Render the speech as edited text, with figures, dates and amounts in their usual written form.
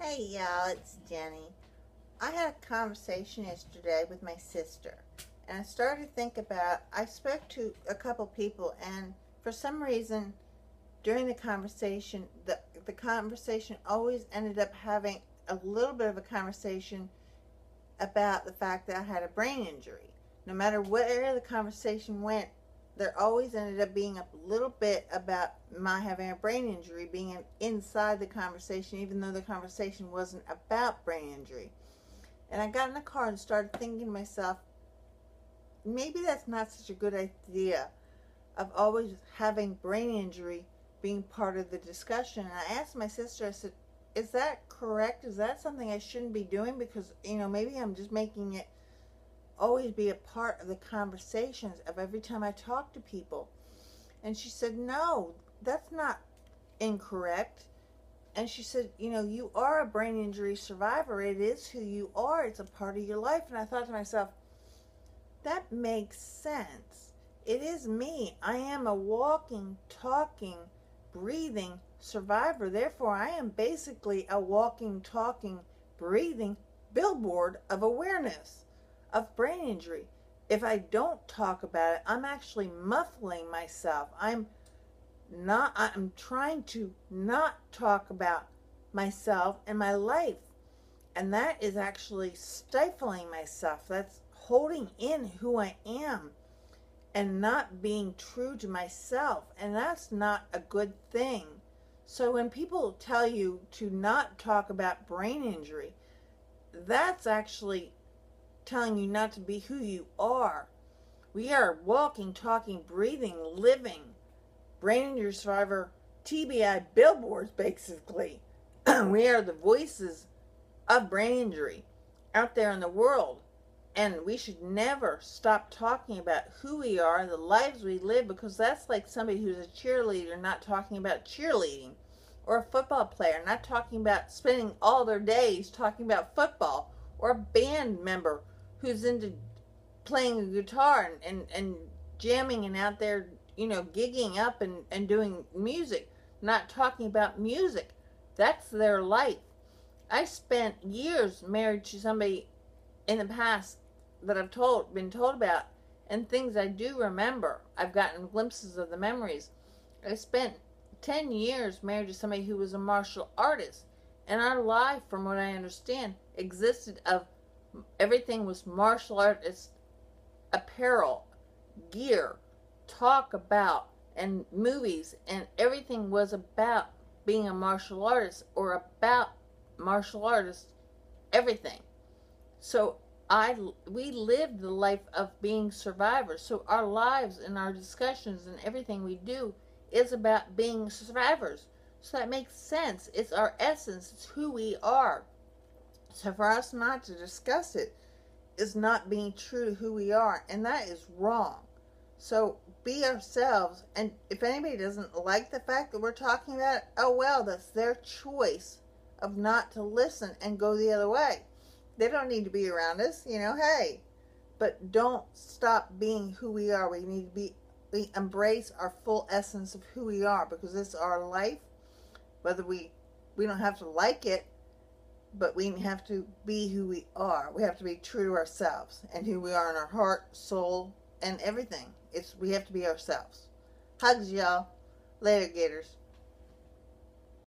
Hey y'all, it's Jenny. I had a conversation yesterday with my sister, and I started to think about, I spoke to a couple people, and for some reason during the conversation, the conversation always ended up having a little bit of a conversation about the fact that I had a brain injury. No matter where the conversation went, there always ended up being a little bit about my having a brain injury being inside the conversation, even though the conversation wasn't about brain injury. And I got in the car and started thinking to myself, maybe that's not such a good idea of always having brain injury being part of the discussion. And I asked my sister, I said, is that correct? Is that something I shouldn't be doing? Because, maybe I'm just making it always be a part of the conversations of every time I talk to people. And she said, no, that's not incorrect. And she said, you are a brain injury survivor. It is who you are. It's a part of your life. And I thought to myself, that makes sense. It is me. I am a walking, talking, breathing survivor. Therefore, I am basically a walking, talking, breathing billboard of awareness of brain injury. If I don't talk about it, I'm actually muffling myself. I'm trying to not talk about myself and my life. And that is actually stifling myself. That's holding in who I am and not being true to myself. And that's not a good thing. So when people tell you to not talk about brain injury, that's actually telling you not to be who you are. We are walking, talking, breathing, living brain injury survivor TBI billboards, basically. We are the voices of brain injury out there in the world. And we should never stop talking about who we are and the lives we live, because that's like somebody who's a cheerleader not talking about cheerleading, or a football player not talking about spending all their days talking about football, or a band member who's into playing a guitar and jamming and out there, gigging up and doing music, not talking about music. That's their life. I spent years married to somebody in the past that I've been told about, and things I do remember. I've gotten glimpses of the memories. I spent 10 years married to somebody who was a martial artist, and our life, from what I understand, existed of everything was martial artist apparel, gear, talk about, and movies, and everything was about being a martial artist, or about martial artists, everything. So we lived the life of being survivors. So our lives and our discussions and everything we do is about being survivors. So that makes sense. It's our essence. It's who we are. So for us not to discuss it is not being true to who we are, and that is wrong. So be ourselves, and if anybody doesn't like the fact that we're talking about it, oh well, that's their choice of not to listen and go the other way. They don't need to be around us, hey. But don't stop being who we are. We embrace our full essence of who we are, because it's our life. Whether we don't have to like it, but we have to be who we are. We have to be true to ourselves and who we are in our heart, soul, and everything. We have to be ourselves. Hugs, y'all. Later, Gators.